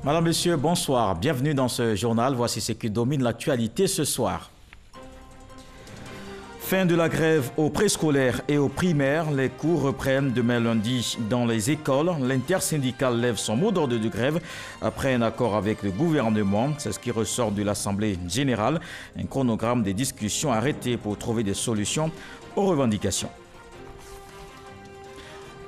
Madame, Monsieur, bonsoir. Bienvenue dans ce journal. Voici ce qui domine l'actualité ce soir. Fin de la grève aux préscolaires et aux primaires. Les cours reprennent demain lundi dans les écoles. L'intersyndicale lève son mot d'ordre de grève après un accord avec le gouvernement. C'est ce qui ressort de l'Assemblée générale. Un chronogramme des discussions arrêté pour trouver des solutions aux revendications.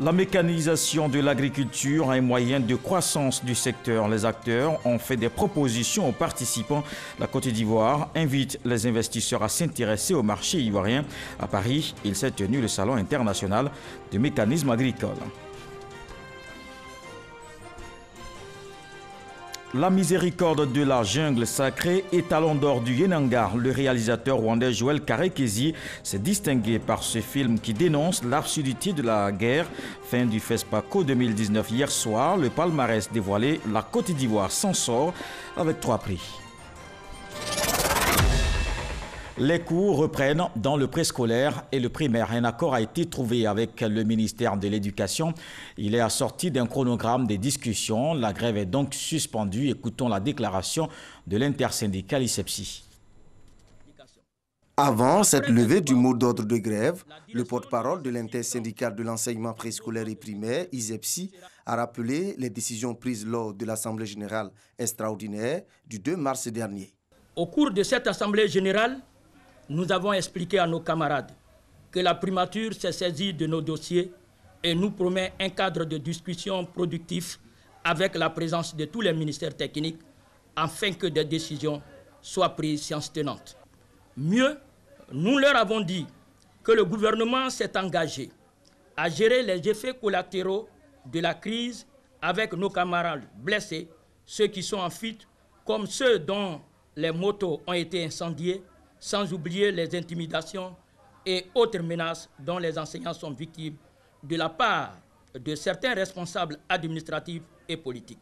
La mécanisation de l'agriculture est un moyen de croissance du secteur. Les acteurs ont fait des propositions aux participants. La Côte d'Ivoire invite les investisseurs à s'intéresser au marché ivoirien. À Paris, il s'est tenu le Salon international du mécanisme agricole. La miséricorde de la jungle sacrée, étalon d'or du Yenanga, le réalisateur rwandais Joël Karekezi s'est distingué par ce film qui dénonce l'absurdité de la guerre. Fin du FESPACO 2019 hier soir, le palmarès dévoilé, la Côte d'Ivoire s'en sort avec 3 prix. Les cours reprennent dans le préscolaire et le primaire. Un accord a été trouvé avec le ministère de l'Éducation. Il est assorti d'un chronogramme des discussions. La grève est donc suspendue. Écoutons la déclaration de l'intersyndicale ISEPSI. Avant cette levée du mot d'ordre de grève, le porte-parole de l'intersyndicale de l'enseignement préscolaire et primaire, ISEPSI, a rappelé les décisions prises lors de l'Assemblée générale extraordinaire du 2 mars dernier. Au cours de cette Assemblée générale, nous avons expliqué à nos camarades que la primature s'est saisie de nos dossiers et nous promet un cadre de discussion productif avec la présence de tous les ministères techniques afin que des décisions soient prises science tenante. Mieux, nous leur avons dit que le gouvernement s'est engagé à gérer les effets collatéraux de la crise avec nos camarades blessés, ceux qui sont en fuite, comme ceux dont les motos ont été incendiées, sans oublier les intimidations et autres menaces dont les enseignants sont victimes de la part de certains responsables administratifs et politiques.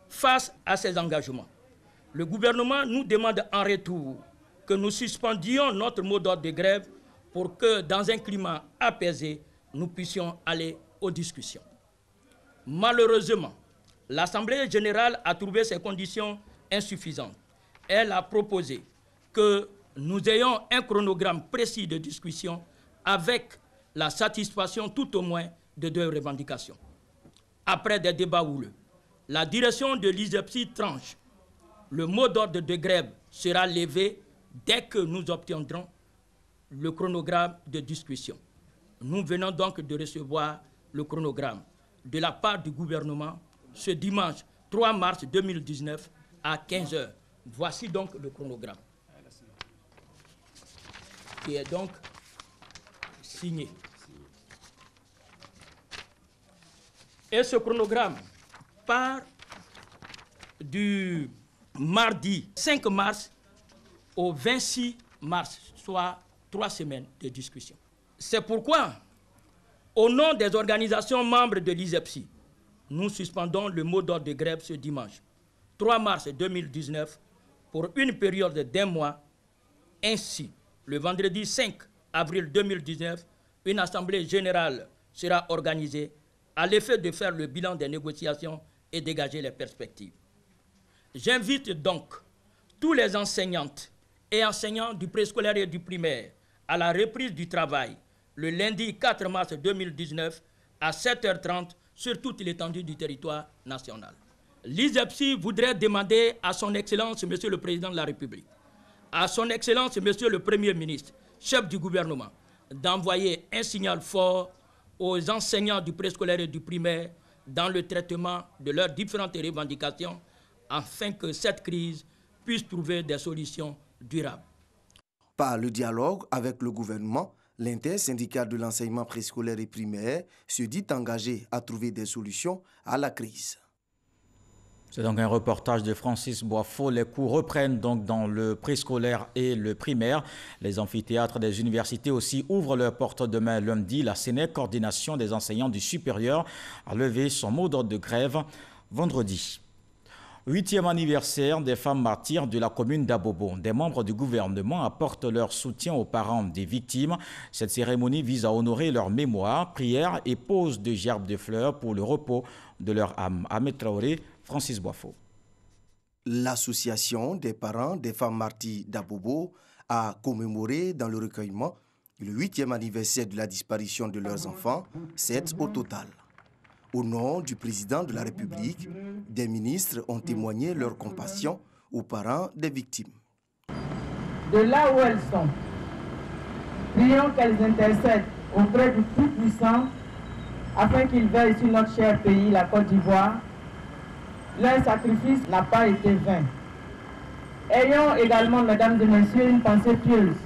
Face à ces engagements, le gouvernement nous demande en retour que nous suspendions notre mot d'ordre de grève pour que, dans un climat apaisé, nous puissions aller aux discussions. Malheureusement, l'Assemblée générale a trouvé ces conditions insuffisantes. Elle a proposé que nous ayons un chronogramme précis de discussion avec la satisfaction tout au moins de 2 revendications. Après des débats houleux, la direction de l'ISEPSI tranche. Le mot d'ordre de grève sera levé dès que nous obtiendrons le chronogramme de discussion. Nous venons donc de recevoir le chronogramme de la part du gouvernement ce dimanche 3 mars 2019 à 15 h. Voici donc le chronogramme qui est donc signé. Et ce chronogramme part du mardi 5 mars au 26 mars, soit 3 semaines de discussion. C'est pourquoi, au nom des organisations membres de l'ISEPSI, nous suspendons le mot d'ordre de grève ce dimanche 3 mars 2019 pour une période d'1 mois. Ainsi, le vendredi 5 avril 2019, une assemblée générale sera organisée à l'effet de faire le bilan des négociations et dégager les perspectives. J'invite donc tous les enseignantes et enseignants du préscolaire et du primaire à la reprise du travail le lundi 4 mars 2019 à 7h30 sur toute l'étendue du territoire national. L'ISEPSI voudrait demander à son Excellence, Monsieur le Président de la République, à son Excellence, Monsieur le Premier ministre, chef du gouvernement, d'envoyer un signal fort aux enseignants du préscolaire et du primaire dans le traitement de leurs différentes revendications afin que cette crise puisse trouver des solutions durables. Par le dialogue avec le gouvernement, l'intersyndicale de l'enseignement préscolaire et primaire se dit engagé à trouver des solutions à la crise. C'est donc un reportage de Francis Boisfort. Les cours reprennent donc dans le préscolaire et le primaire. Les amphithéâtres des universités aussi ouvrent leurs portes demain lundi. La CNEC, coordination des enseignants du supérieur, a levé son mot d'ordre de grève vendredi. 8e anniversaire des femmes martyrs de la commune d'Abobo. Des membres du gouvernement apportent leur soutien aux parents des victimes. Cette cérémonie vise à honorer leur mémoire, prières et pose de gerbes de fleurs pour le repos de leur âme. Ahmed Traoré Francis Boifo. L'association des parents des femmes martyrs d'Abobo a commémoré dans le recueillement le 8e anniversaire de la disparition de leurs enfants, 7 au total. Au nom du président de la République, des ministres ont témoigné leur compassion aux parents des victimes. De là où elles sont, prions qu'elles intercèdent auprès du Tout-Puissant afin qu'il veille sur notre cher pays, la Côte d'Ivoire. Leur sacrifice n'a pas été vain. Ayons également, mesdames et messieurs, une pensée pieuse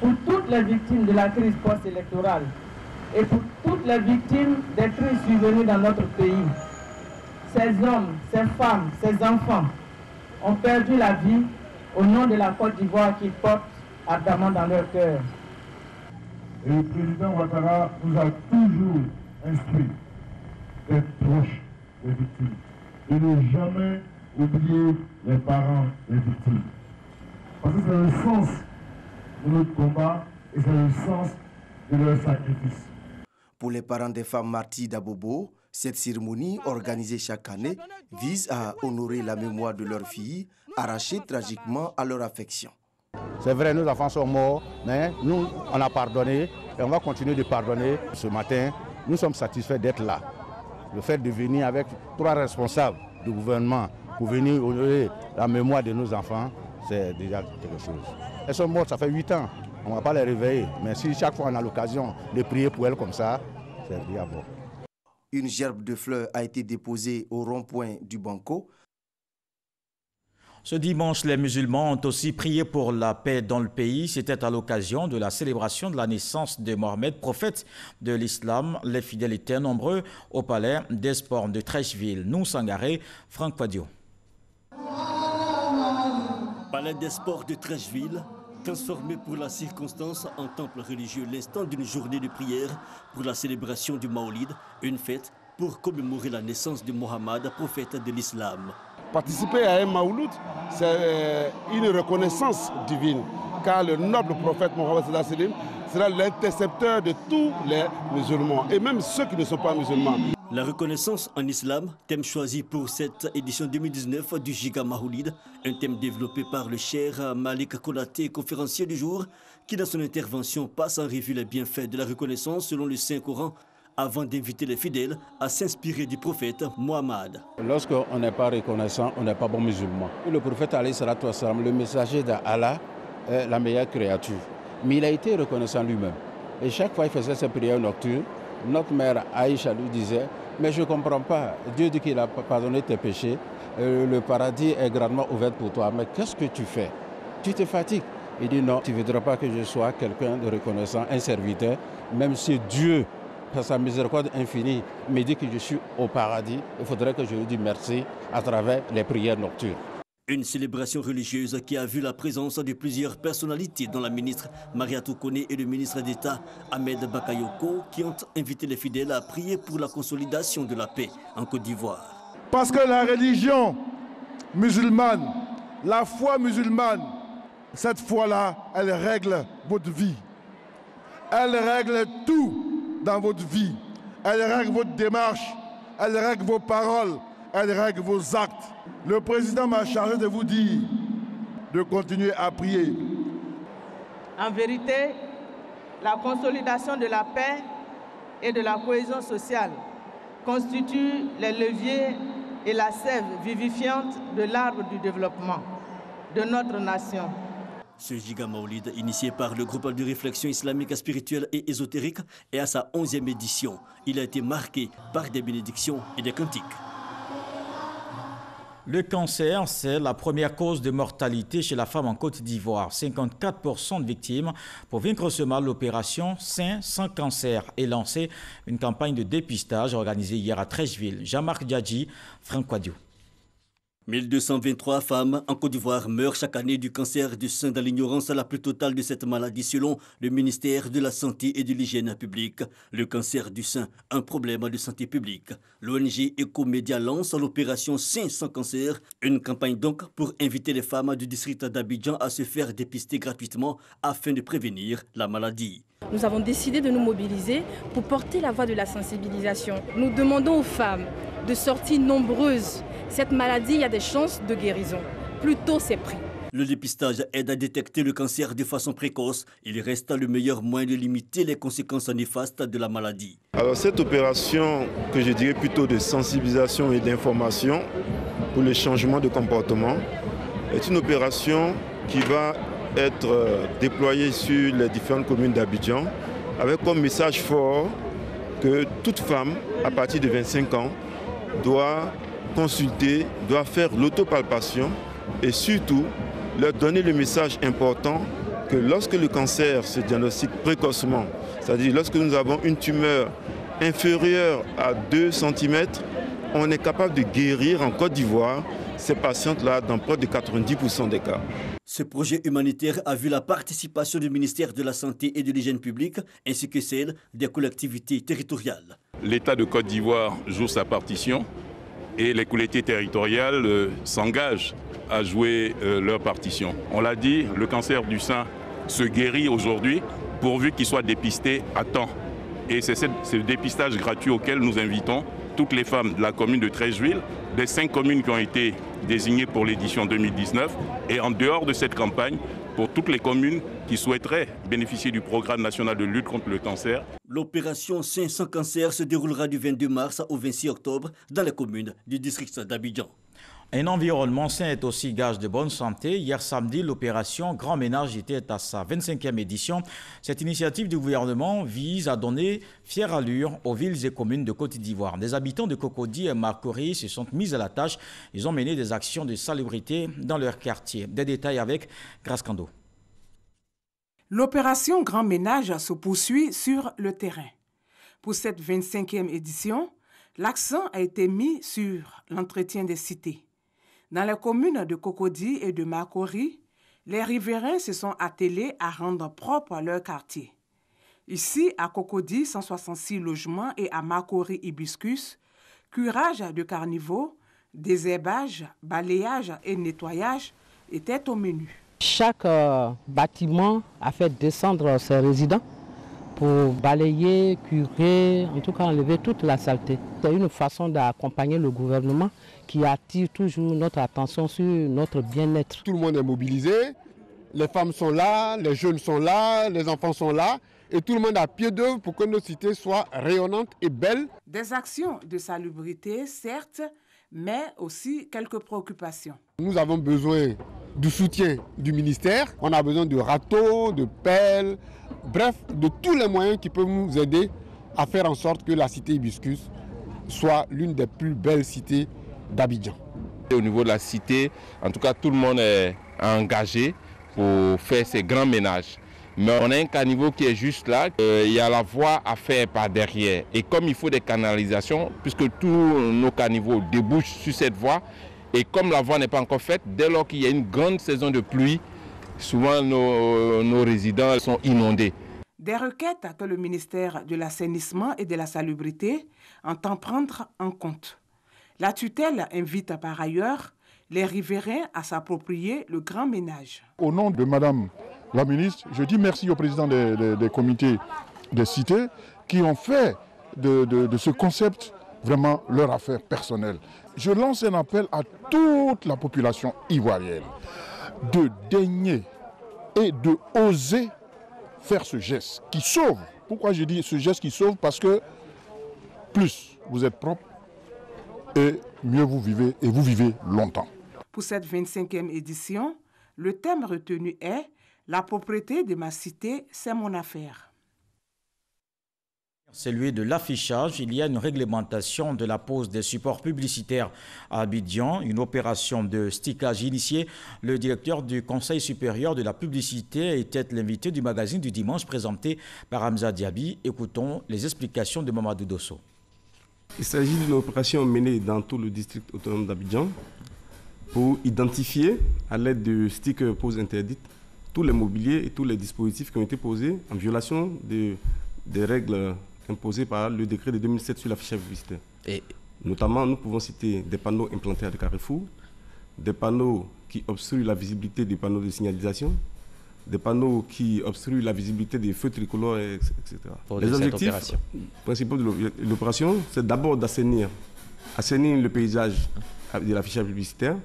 pour toutes les victimes de la crise post-électorale et pour toutes les victimes des crises survenues dans notre pays. Ces hommes, ces femmes, ces enfants ont perdu la vie au nom de la Côte d'Ivoire qu'ils portent ardemment dans leur cœur. Et le président Ouattara nous a toujours instruit d'être proches des victimes, de ne jamais oublier les parents des victimes. Parce que c'est le sens de notre combat et c'est le sens de leur sacrifice. Pour les parents des femmes martyrs d'Abobo, cette cérémonie organisée chaque année vise à honorer la mémoire de leurs filles arrachées tragiquement à leur affection. C'est vrai, nos enfants sont morts, mais nous, on a pardonné et on va continuer de pardonner. Ce matin, nous sommes satisfaits d'être là. Le fait de venir avec 3 responsables du gouvernement pour venir honorer la mémoire de nos enfants, c'est déjà quelque chose. Elles sont mortes, ça fait 8 ans. On ne va pas les réveiller, mais si chaque fois on a l'occasion de prier pour elles comme ça, c'est déjà bon. Une gerbe de fleurs a été déposée au rond-point du Banco. Ce dimanche, les musulmans ont aussi prié pour la paix dans le pays. C'était à l'occasion de la célébration de la naissance de Mohamed, prophète de l'islam. Les fidèles étaient nombreux au palais des sports de Trècheville. Nous, Sangaré, Franck Padio. Palais des sports de Trècheville, transformé pour la circonstance en temple religieux, l'instant d'une journée de prière pour la célébration du Maolid, une fête pour commémorer la naissance de Mohamed, prophète de l'islam. Participer à un Maouloud, c'est une reconnaissance divine, car le noble prophète Mohammed sera l'intercepteur de tous les musulmans, et même ceux qui ne sont pas musulmans. La reconnaissance en islam, thème choisi pour cette édition 2019 du Giga Maoulid, un thème développé par le cheikh Malik Konaté, conférencier du jour, qui dans son intervention passe en revue les bienfaits de la reconnaissance selon le Saint-Coran, avant d'inviter les fidèles à s'inspirer du prophète Mohammed. Lorsqu'on n'est pas reconnaissant, on n'est pas bon musulman. Le prophète, le messager d'Allah, est la meilleure créature. Mais il a été reconnaissant lui-même. Et chaque fois qu'il faisait ses prières nocturnes, notre mère Aïcha lui disait « Mais je ne comprends pas, Dieu dit qu'il a pardonné tes péchés, le paradis est grandement ouvert pour toi, mais qu'est-ce que tu fais? Tu te fatigues ?» Il dit « Non, tu ne voudras pas que je sois quelqu'un de reconnaissant, un serviteur, même si Dieu, par sa miséricorde infinie, me dit que je suis au paradis, il faudrait que je lui dise merci à travers les prières nocturnes. » Une célébration religieuse qui a vu la présence de plusieurs personnalités, dont la ministre Mariatou Kone et le ministre d'État Ahmed Bakayoko, qui ont invité les fidèles à prier pour la consolidation de la paix en Côte d'Ivoire. Parce que la religion musulmane, la foi musulmane, cette foi-là, elle règle votre vie. Elle règle tout dans votre vie. Elle règle votre démarche, elle règle vos paroles, elle règle vos actes. Le président m'a chargé de vous dire de continuer à prier. En vérité, la consolidation de la paix et de la cohésion sociale constitue les leviers et la sève vivifiante de l'arbre du développement de notre nation. Ce Giga Maoulid, initié par le groupe de réflexion islamique, spirituelle et ésotérique, est à sa 11e édition. Il a été marqué par des bénédictions et des cantiques. Le cancer, c'est la première cause de mortalité chez la femme en Côte d'Ivoire. 54% de victimes. Pour vaincre ce mal, l'opération Sein sans cancer est lancée. Une campagne de dépistage organisée hier à Trècheville. Jean-Marc Djadji, Franck Quadio. 1223 femmes en Côte d'Ivoire meurent chaque année du cancer du sein dans l'ignorance la plus totale de cette maladie selon le ministère de la Santé et de l'Hygiène publique. Le cancer du sein, un problème de santé publique. L'ONG Ecomédia lance l'opération Sein sans cancer, une campagne donc pour inviter les femmes du district d'Abidjan à se faire dépister gratuitement afin de prévenir la maladie. Nous avons décidé de nous mobiliser pour porter la voix de la sensibilisation. Nous demandons aux femmes de sortir nombreuses cette maladie, il y a des chances de guérison. Plus tôt c'est pris. Le dépistage aide à détecter le cancer de façon précoce. Il reste le meilleur moyen de limiter les conséquences néfastes de la maladie. Alors cette opération, que je dirais plutôt de sensibilisation et d'information pour le changement de comportement, est une opération qui va être déployée sur les différentes communes d'Abidjan avec comme message fort que toute femme à partir de 25 ans doit consulter, doit faire l'autopalpation et surtout leur donner le message important que lorsque le cancer se diagnostique précocement, c'est-à-dire lorsque nous avons une tumeur inférieure à 2 cm, on est capable de guérir en Côte d'Ivoire ces patientes-là dans près de 90% des cas. Ce projet humanitaire a vu la participation du ministère de la Santé et de l'Hygiène publique ainsi que celle des collectivités territoriales. L'État de Côte d'Ivoire joue sa partition et les collectivités territoriales s'engagent à jouer leur partition. On l'a dit, le cancer du sein se guérit aujourd'hui pourvu qu'il soit dépisté à temps. Et c'est ce dépistage gratuit auquel nous invitons toutes les femmes de la commune de Treichville, des 5 communes qui ont été désignées pour l'édition 2019, et en dehors de cette campagne, pour toutes les communes qui souhaiteraient bénéficier du programme national de lutte contre le cancer. L'opération Sein sans cancer se déroulera du 22 mars au 26 octobre dans les communes du district d'Abidjan. Un environnement sain est aussi gage de bonne santé. Hier samedi, l'opération Grand Ménage était à sa 25e édition. Cette initiative du gouvernement vise à donner fière allure aux villes et communes de Côte d'Ivoire. Des habitants de Cocody et Marcory se sont mis à la tâche. Ils ont mené des actions de salubrité dans leur quartier. Des détails avec Grace Kando. L'opération Grand Ménage se poursuit sur le terrain. Pour cette 25e édition, l'accent a été mis sur l'entretien des cités. Dans les communes de Cocody et de Marcory, les riverains se sont attelés à rendre propre leur quartier. Ici, à Cocody, 166 logements et à Marcory Hibiscus, curage de carnivaux, désherbage, balayage et nettoyage étaient au menu. Chaque bâtiment a fait descendre ses résidents pour balayer, curer, en tout cas enlever toute la saleté. C'est une façon d'accompagner le gouvernement qui attire toujours notre attention sur notre bien-être. Tout le monde est mobilisé, les femmes sont là, les jeunes sont là, les enfants sont là, et tout le monde a pied d'œuvre pour que nos cités soient rayonnantes et belles. Des actions de salubrité, certes, mais aussi quelques préoccupations. Nous avons besoin du soutien du ministère, on a besoin de râteaux, de pelles, bref, de tous les moyens qui peuvent nous aider à faire en sorte que la cité Hibiscus soit l'une des plus belles cités d'Abidjan. Au niveau de la cité, en tout cas, tout le monde est engagé pour faire ces grands ménages. Mais on a un caniveau qui est juste là, il y a la voie à faire par derrière. Et comme il faut des canalisations, puisque tous nos caniveaux débouchent sur cette voie, et comme la voie n'est pas encore faite, dès lors qu'il y a une grande saison de pluie, souvent nos résidents sont inondés. Des requêtes que le ministère de l'Assainissement et de la Salubrité entend prendre en compte. La tutelle invite par ailleurs les riverains à s'approprier le grand ménage. Au nom de Madame la ministre, je dis merci au président des comités des cités qui ont fait de ce concept vraiment leur affaire personnelle. Je lance un appel à toute la population ivoirienne de daigner et de oser faire ce geste qui sauve. Pourquoi je dis ce geste qui sauve? Parce que plus vous êtes propre et mieux vous vivez, et vous vivez longtemps. Pour cette 25e édition, le thème retenu est « La propriété de ma cité, c'est mon affaire ». Celui de l'affichage, il y a une réglementation de la pose des supports publicitaires à Abidjan, une opération de stickage initiée. Le directeur du Conseil supérieur de la publicité était l'invité du magazine du dimanche présenté par Hamza Diaby. Écoutons les explications de Mamadou Dosso. Il s'agit d'une opération menée dans tout le district autonome d'Abidjan pour identifier, à l'aide de stickers pose interdites, tous les mobiliers et tous les dispositifs qui ont été posés en violation des règles imposées par le décret de 2007 sur l'affichage publicitaire. Et notamment, nous pouvons citer des panneaux implantés à des carrefours, des panneaux qui obstruent la visibilité des panneaux de signalisation, des panneaux qui obstruent la visibilité des feux tricolores, etc. Les objectifs principaux de l'opération, c'est d'abord d'assainir le paysage de l'affichage publicitaire.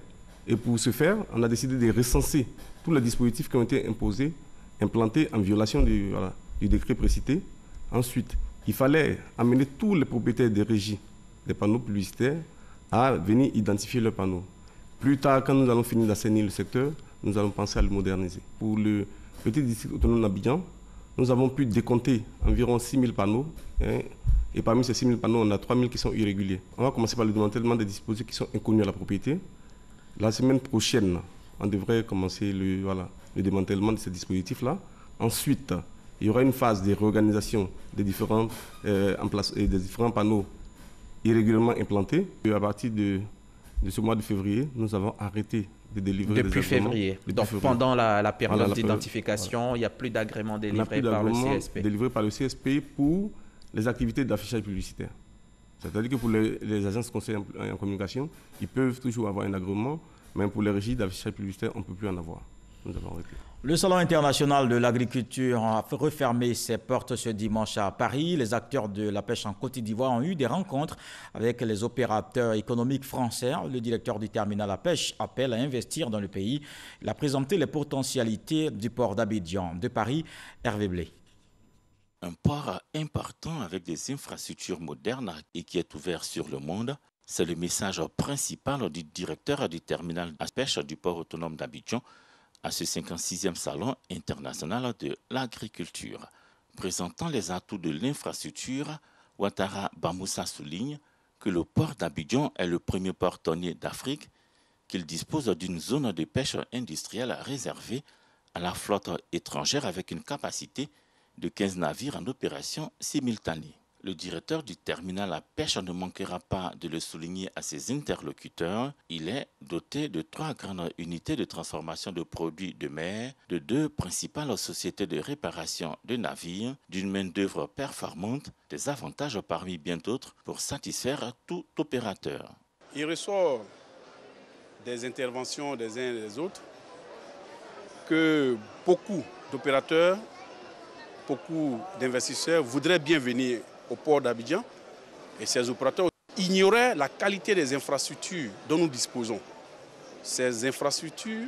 Et pour ce faire, on a décidé de recenser tous les dispositifs qui ont été imposés, implantés en violation du décret précité. Ensuite, il fallait amener tous les propriétaires des régies des panneaux publicitaires à venir identifier leurs panneaux. Plus tard, quand nous allons finir d'assainir le secteur, nous allons penser à le moderniser. Pour le petit district autonome d'Abidjan, nous avons pu décompter environ 6 000 panneaux. Et parmi ces 6 000 panneaux, on a 3 000 qui sont irréguliers. On va commencer par le démantèlement des dispositifs qui sont inconnus à la propriété. La semaine prochaine, on devrait commencer le démantèlement de ces dispositifs-là. Ensuite, il y aura une phase de réorganisation des différents panneaux irrégulièrement implantés. Et à partir de ce mois de février, nous avons arrêté de délivrer depuis février. Donc pendant la période d'identification, il n'y a plus d'agrément délivré par le CSP. Délivré par le CSP pour les activités d'affichage publicitaire. C'est-à-dire que pour les agences conseillères en communication, ils peuvent toujours avoir un agrément, mais pour les régies d'affichage publicitaire, on ne peut plus en avoir. Nous avons arrêté. Le Salon international de l'agriculture a refermé ses portes ce dimanche à Paris. Les acteurs de la pêche en Côte d'Ivoire ont eu des rencontres avec les opérateurs économiques français. Le directeur du terminal à pêche appelle à investir dans le pays. Il a présenté les potentialités du port d'Abidjan. De Paris, Hervé Blé. Un port important avec des infrastructures modernes et qui est ouvert sur le monde, c'est le message principal du directeur du terminal à pêche du port autonome d'Abidjan à ce 56e salon international de l'agriculture. Présentant les atouts de l'infrastructure, Ouattara Bamoussa souligne que le port d'Abidjan est le premier port tonnier d'Afrique, qu'il dispose d'une zone de pêche industrielle réservée à la flotte étrangère avec une capacité de 15 navires en opération simultanée. Le directeur du terminal à pêche ne manquera pas de le souligner à ses interlocuteurs. Il est doté de 3 grandes unités de transformation de produits de mer, de 2 principales sociétés de réparation de navires, d'une main-d'œuvre performante, des avantages parmi bien d'autres pour satisfaire tout opérateur. Il ressort des interventions des uns et des autres que beaucoup d'opérateurs, beaucoup d'investisseurs voudraient bien venir au port d'Abidjan et ces opérateurs ignoraient la qualité des infrastructures dont nous disposons. Ces infrastructures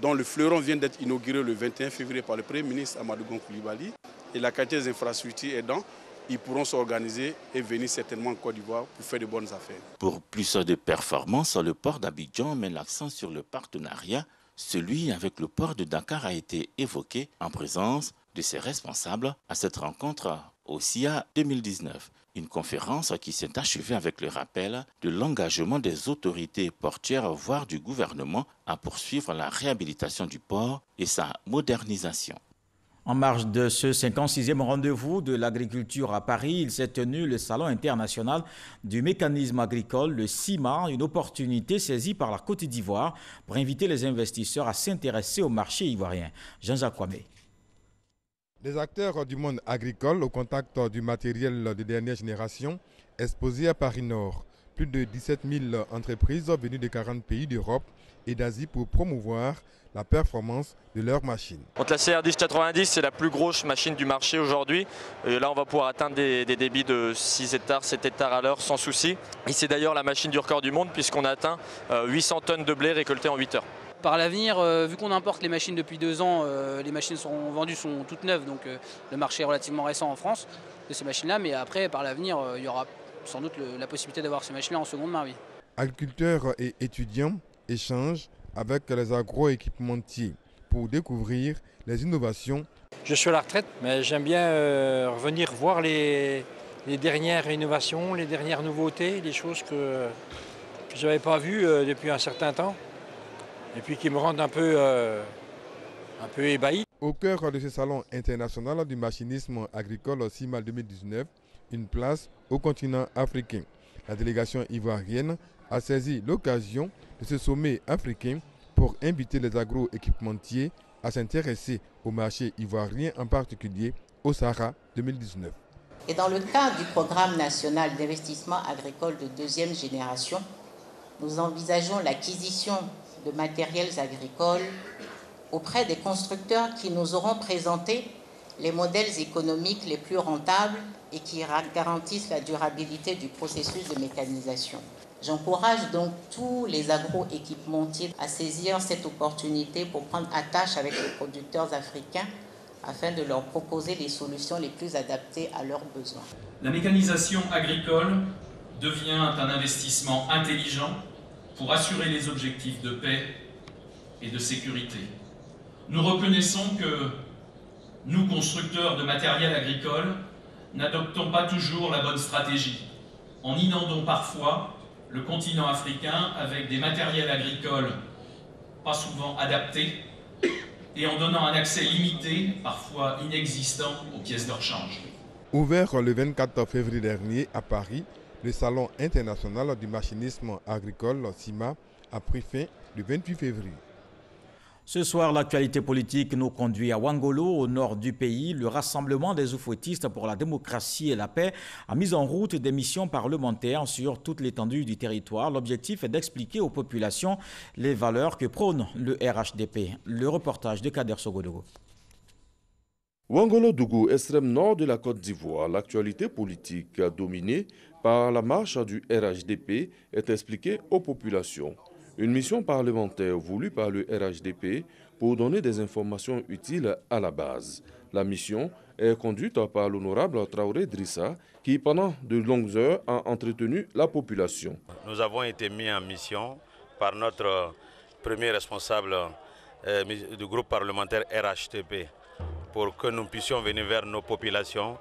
dont le fleuron vient d'être inauguré le 21 février par le Premier ministre Amadou Gon Coulibaly et la qualité des infrastructures aidant, ils pourront s'organiser et venir certainement en Côte d'Ivoire pour faire de bonnes affaires. Pour plus de performance, le port d'Abidjan met l'accent sur le partenariat. Celui avec le port de Dakar a été évoqué en présence de ses responsables à cette rencontre au SIA 2019. Une conférence qui s'est achevée avec le rappel de l'engagement des autorités portières, voire du gouvernement, à poursuivre la réhabilitation du port et sa modernisation. En marge de ce 56e rendez-vous de l'agriculture à Paris, il s'est tenu le Salon international du mécanisme agricole, le CIMA, une opportunité saisie par la Côte d'Ivoire pour inviter les investisseurs à s'intéresser au marché ivoirien. Jean-Jacques Kwame. Les acteurs du monde agricole au contact du matériel de dernière génération exposés à Paris-Nord. Plus de 17 000 entreprises venues de 40 pays d'Europe et d'Asie pour promouvoir la performance de leurs machines. Donc la CR1090, c'est la plus grosse machine du marché aujourd'hui. Là, on va pouvoir atteindre des débits de 6 hectares, 7 hectares à l'heure sans souci. Et c'est d'ailleurs la machine du record du monde puisqu'on a atteint 800 tonnes de blé récoltées en 8 heures. Par l'avenir, vu qu'on importe les machines depuis 2 ans, les machines sont vendues, sont toutes neuves, donc le marché est relativement récent en France de ces machines-là. Mais après, par l'avenir, il y aura sans doute la possibilité d'avoir ces machines-là en seconde main, oui. Agriculteurs et étudiants échangent avec les agroéquipementiers pour découvrir les innovations. Je suis à la retraite, mais j'aime bien revenir voir les dernières innovations, les dernières nouveautés, les choses que je n'avais pas vues depuis un certain temps et puis qui me rendent un peu ébahi. Au cœur de ce salon international du machinisme agricole CIMA 2019, une place au continent africain. La délégation ivoirienne a saisi l'occasion de ce sommet africain pour inviter les agroéquipementiers à s'intéresser au marché ivoirien, en particulier au Sahara 2019. Et dans le cadre du programme national d'investissement agricole de 2e génération, nous envisageons l'acquisition de matériels agricoles auprès des constructeurs qui nous auront présenté les modèles économiques les plus rentables et qui garantissent la durabilité du processus de méthanisation. J'encourage donc tous les agroéquipementiers à saisir cette opportunité pour prendre attache avec les producteurs africains afin de leur proposer les solutions les plus adaptées à leurs besoins. La mécanisation agricole devient un investissement intelligent pour assurer les objectifs de paix et de sécurité. Nous reconnaissons que nous, constructeurs de matériel agricole, n'adoptons pas toujours la bonne stratégie, en inondant parfois le continent africain avec des matériels agricoles pas souvent adaptés et en donnant un accès limité, parfois inexistant, aux pièces de rechange. Ouvert le 24 février dernier à Paris, le Salon international du machinisme agricole CIMA a pris fin le 28 février. Ce soir, l'actualité politique nous conduit à Ouangolo, au nord du pays. Le Rassemblement des oufouettistes pour la démocratie et la paix a mis en route des missions parlementaires sur toute l'étendue du territoire. L'objectif est d'expliquer aux populations les valeurs que prône le RHDP. Le reportage de Kader Sogodogo. Ouangolo-Dougou, extrême nord de la Côte d'Ivoire, l'actualité politique dominée par la marche du RHDP est expliquée aux populations. Une mission parlementaire voulue par le RHDP pour donner des informations utiles à la base. La mission est conduite par l'honorable Traoré Drissa qui, pendant de longues heures, a entretenu la population. Nous avons été mis en mission par notre premier responsable du groupe parlementaire RHDP pour que nous puissions venir vers nos populations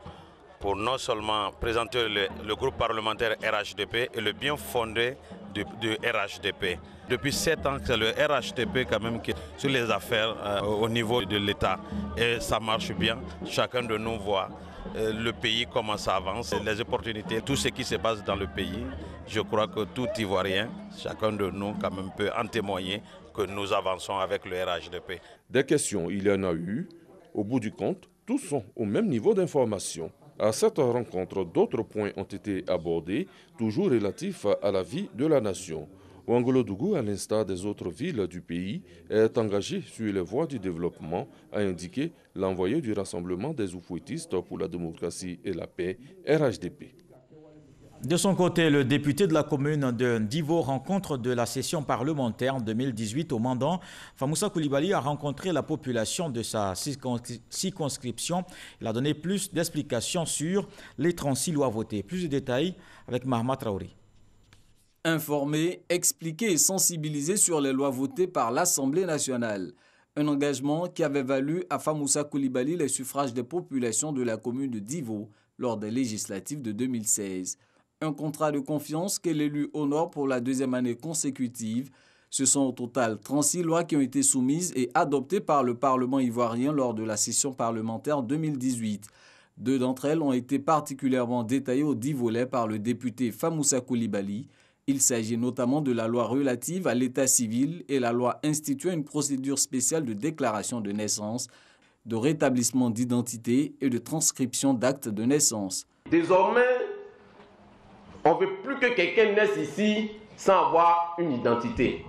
pour non seulement présenter le groupe parlementaire RHDP et le bien fondé du RHDP. Depuis 7 ans, c'est le RHDP quand même qui est sur les affaires au niveau de l'État. Et ça marche bien. Chacun de nous voit le pays comment ça avance, les opportunités, tout ce qui se passe dans le pays. Je crois que tout Ivoirien, chacun de nous quand même peut en témoigner que nous avançons avec le RHDP. Des questions, il y en a eu. Au bout du compte, tous sont au même niveau d'information. À cette rencontre, d'autres points ont été abordés, toujours relatifs à la vie de la nation. Ouangolo-Dougou, à l'instar des autres villes du pays, est engagé sur les voies du développement, a indiqué l'envoyé du Rassemblement des oufouettistes pour la démocratie et la paix, RHDP. De son côté, le député de la commune de Ndivo, rencontre de la session parlementaire 2018 au Mandan, Famoussa Koulibaly a rencontré la population de sa circonscription. Il a donné plus d'explications sur les 36 lois votées. Plus de détails avec Mahama Traoré. Informer, expliquer et sensibiliser sur les lois votées par l'Assemblée nationale. Un engagement qui avait valu à Famoussa Koulibaly les suffrages des populations de la commune de Ndivo lors des législatives de 2016. Un contrat de confiance que l'élu honore pour la deuxième année consécutive. Ce sont au total 36 lois qui ont été soumises et adoptées par le Parlement ivoirien lors de la session parlementaire 2018. 2 d'entre elles ont été particulièrement détaillées au 10 volets par le député Famoussa Koulibaly. Il s'agit notamment de la loi relative à l'état civil et la loi instituant une procédure spéciale de déclaration de naissance, de rétablissement d'identité et de transcription d'actes de naissance. Désormais, on ne veut plus que quelqu'un naisse ici sans avoir une identité.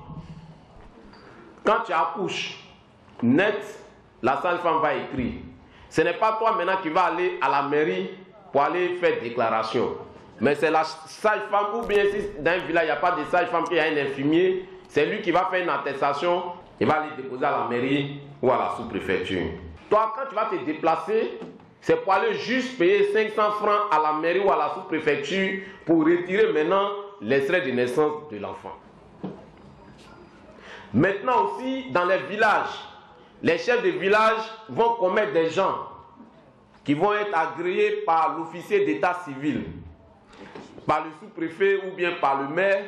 Quand tu accouches, net, la sage-femme va écrire. Ce n'est pas toi maintenant qui vas aller à la mairie pour aller faire déclaration. Mais c'est la sage-femme, ou bien si dans un village il n'y a pas de sage-femme, il y a un infirmier, c'est lui qui va faire une attestation, il va aller déposer à la mairie ou à la sous-préfecture. Toi, quand tu vas te déplacer, c'est pour aller juste payer 500 francs à la mairie ou à la sous-préfecture pour retirer maintenant l'extrait de naissance de l'enfant. Maintenant aussi, dans les villages, les chefs de village vont commettre des gens qui vont être agréés par l'officier d'état civil, par le sous-préfet ou bien par le maire.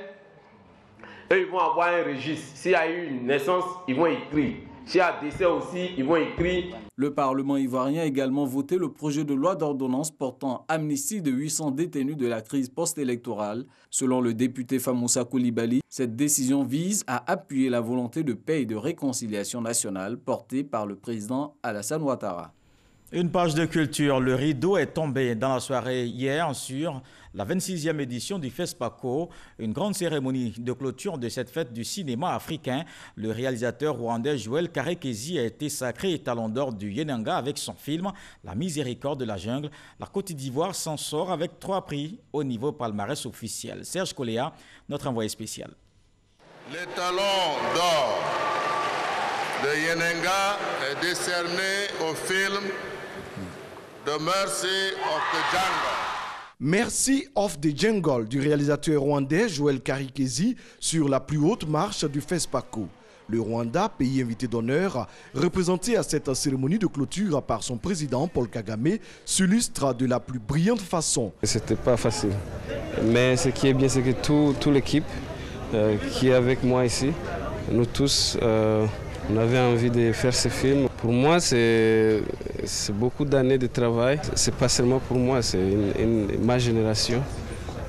Eux, ils vont avoir un registre. S'il y a eu une naissance, ils vont écrire. S'il y a décès aussi, ils vont écrire. Le Parlement ivoirien a également voté le projet de loi d'ordonnance portant amnistie de 800 détenus de la crise post-électorale. Selon le député Famoussa Koulibaly, cette décision vise à appuyer la volonté de paix et de réconciliation nationale portée par le président Alassane Ouattara. Une page de culture, le rideau est tombé dans la soirée hier sur la 26e édition du FESPACO, une grande cérémonie de clôture de cette fête du cinéma africain. Le réalisateur rwandais Joël Karekezi a été sacré étalon d'or du Yenanga avec son film La miséricorde de la jungle. La Côte d'Ivoire s'en sort avec 3 prix au niveau palmarès officiel. Serge Koléa, notre envoyé spécial. L'étalon d'or de Yenanga est décerné au film The Mercy of the Jungle. Mercy of the Jungle du réalisateur rwandais Joël Karekezi sur la plus haute marche du FESPACO. Le Rwanda, pays invité d'honneur, représenté à cette cérémonie de clôture par son président Paul Kagame, s'illustre de la plus brillante façon. C'était pas facile, mais ce qui est bien, c'est que toute l'équipe qui est avec moi ici, nous tous, on avait envie de faire ce film. Pour moi, c'est beaucoup d'années de travail. C'est pas seulement pour moi, c'est ma génération,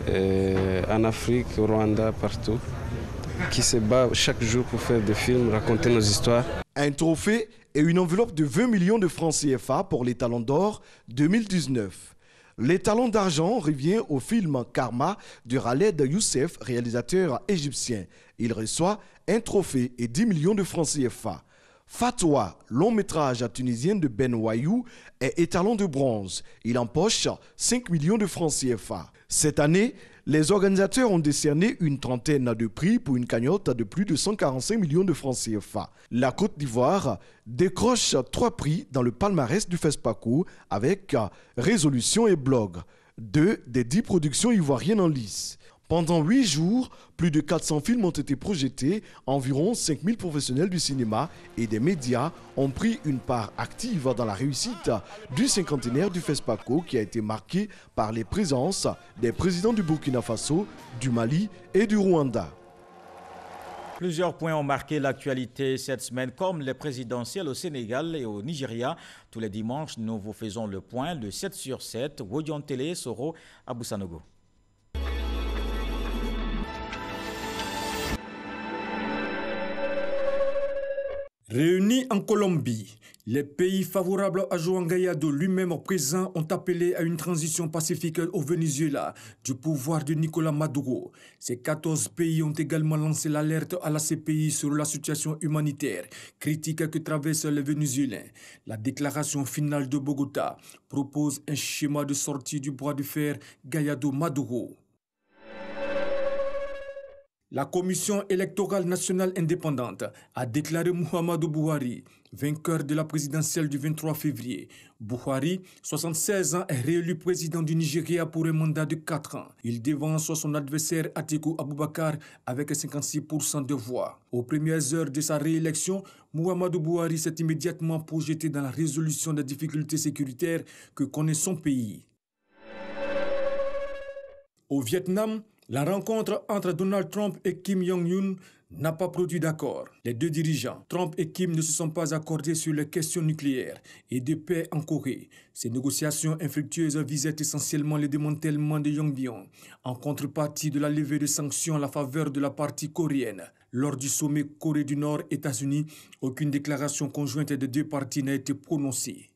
en Afrique, au Rwanda, partout, qui se bat chaque jour pour faire des films, raconter nos histoires. Un trophée et une enveloppe de 20 millions de francs CFA pour les Talons d'Or 2019. Les Talons d'Argent revient au film Karma de Khaled Youssef, réalisateur égyptien. Il reçoit un trophée et 10 millions de francs CFA. Fatwa, long métrage tunisien de Ben Wayou, est étalon de bronze. Il empoche 5 millions de francs CFA. Cette année, les organisateurs ont décerné une trentaine de prix pour une cagnotte de plus de 145 millions de francs CFA. La Côte d'Ivoire décroche 3 prix dans le palmarès du FESPACO avec Résolution et Blog, 2 des 10 productions ivoiriennes en lice. Pendant 8 jours, plus de 400 films ont été projetés, environ 5000 professionnels du cinéma et des médias ont pris une part active dans la réussite du cinquantenaire du FESPACO qui a été marqué par les présences des présidents du Burkina Faso, du Mali et du Rwanda. Plusieurs points ont marqué l'actualité cette semaine, comme les présidentielles au Sénégal et au Nigeria. Tous les dimanches, nous vous faisons le point, le 7 sur 7, Wodion Télé, Soro, Aboussanogo. Réunis en Colombie, les pays favorables à Juan Guaidó, lui-même présent, ont appelé à une transition pacifique au Venezuela du pouvoir de Nicolás Maduro. Ces 14 pays ont également lancé l'alerte à la CPI sur la situation humanitaire critique que traversent les Vénézuéliens. La déclaration finale de Bogota propose un schéma de sortie du bras de fer Guaidó-Maduro. La Commission électorale nationale indépendante a déclaré Muhammadu Buhari vainqueur de la présidentielle du 23 février. Buhari, 76 ans, est réélu président du Nigeria pour un mandat de 4 ans. Il devance son adversaire Atiku Abubakar avec 56% de voix. Aux premières heures de sa réélection, Muhammadu Buhari s'est immédiatement projeté dans la résolution des difficultés sécuritaires que connaît son pays. Au Vietnam, la rencontre entre Donald Trump et Kim Jong-un n'a pas produit d'accord. Les deux dirigeants, Trump et Kim, ne se sont pas accordés sur les questions nucléaires et de paix en Corée. Ces négociations infructueuses visaient essentiellement le démantèlement de Yongbyon, en contrepartie de la levée de sanctions à la faveur de la partie coréenne. Lors du sommet Corée du Nord-États-Unis, aucune déclaration conjointe des deux parties n'a été prononcée.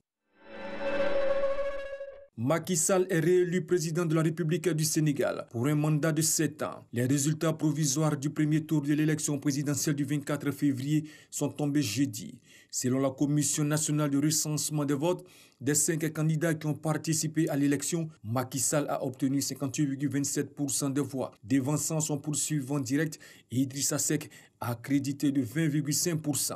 Macky Sall est réélu président de la République du Sénégal pour un mandat de 7 ans. Les résultats provisoires du premier tour de l'élection présidentielle du 24 février sont tombés jeudi. Selon la Commission nationale de recensement des votes, des 5 candidats qui ont participé à l'élection, Macky Sall a obtenu 58,27% des voix, devançant son poursuivant direct et Idrissa Seck accrédité de 20,5%.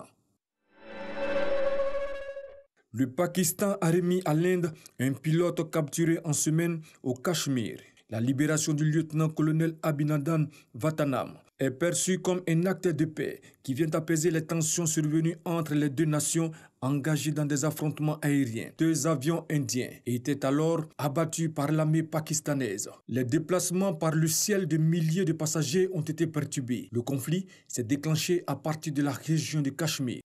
Le Pakistan a remis à l'Inde un pilote capturé en semaine au Cachemire. La libération du lieutenant-colonel Abhinandan Vatanam est perçue comme un acte de paix qui vient apaiser les tensions survenues entre les deux nations engagées dans des affrontements aériens. 2 avions indiens étaient alors abattus par l'armée pakistanaise. Les déplacements par le ciel de milliers de passagers ont été perturbés. Le conflit s'est déclenché à partir de la région de Cachemire.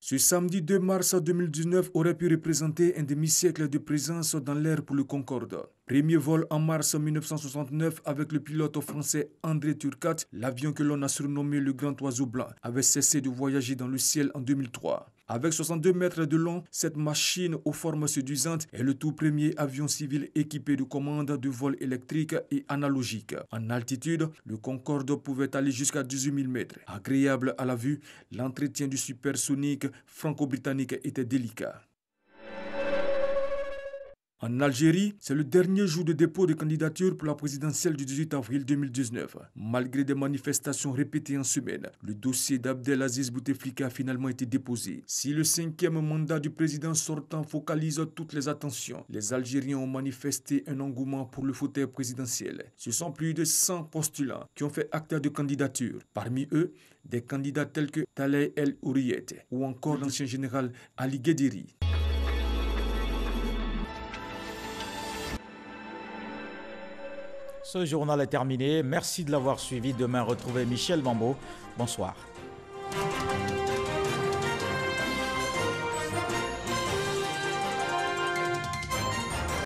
Ce samedi 2 mars 2019 aurait pu représenter un demi-siècle de présence dans l'air pour le Concorde. Premier vol en mars 1969 avec le pilote français André Turcat, l'avion que l'on a surnommé le Grand Oiseau Blanc avait cessé de voyager dans le ciel en 2003. Avec 62 mètres de long, cette machine aux formes séduisantes est le tout premier avion civil équipé de commandes de vol électrique et analogique. En altitude, le Concorde pouvait aller jusqu'à 18 000 mètres. Agréable à la vue, l'entretien du supersonique franco-britannique était délicat. En Algérie, c'est le dernier jour de dépôt de candidature pour la présidentielle du 18 avril 2019. Malgré des manifestations répétées en semaine, le dossier d'Abdelaziz Bouteflika a finalement été déposé. Si le 5e mandat du président sortant focalise toutes les attentions, les Algériens ont manifesté un engouement pour le fauteuil présidentiel. Ce sont plus de 100 postulants qui ont fait acte de candidature. Parmi eux, des candidats tels que Talay El Ouriet ou encore l'ancien général Ali Guediri. Ce journal est terminé. Merci de l'avoir suivi. Demain, retrouvez Michel Bambo. Bonsoir.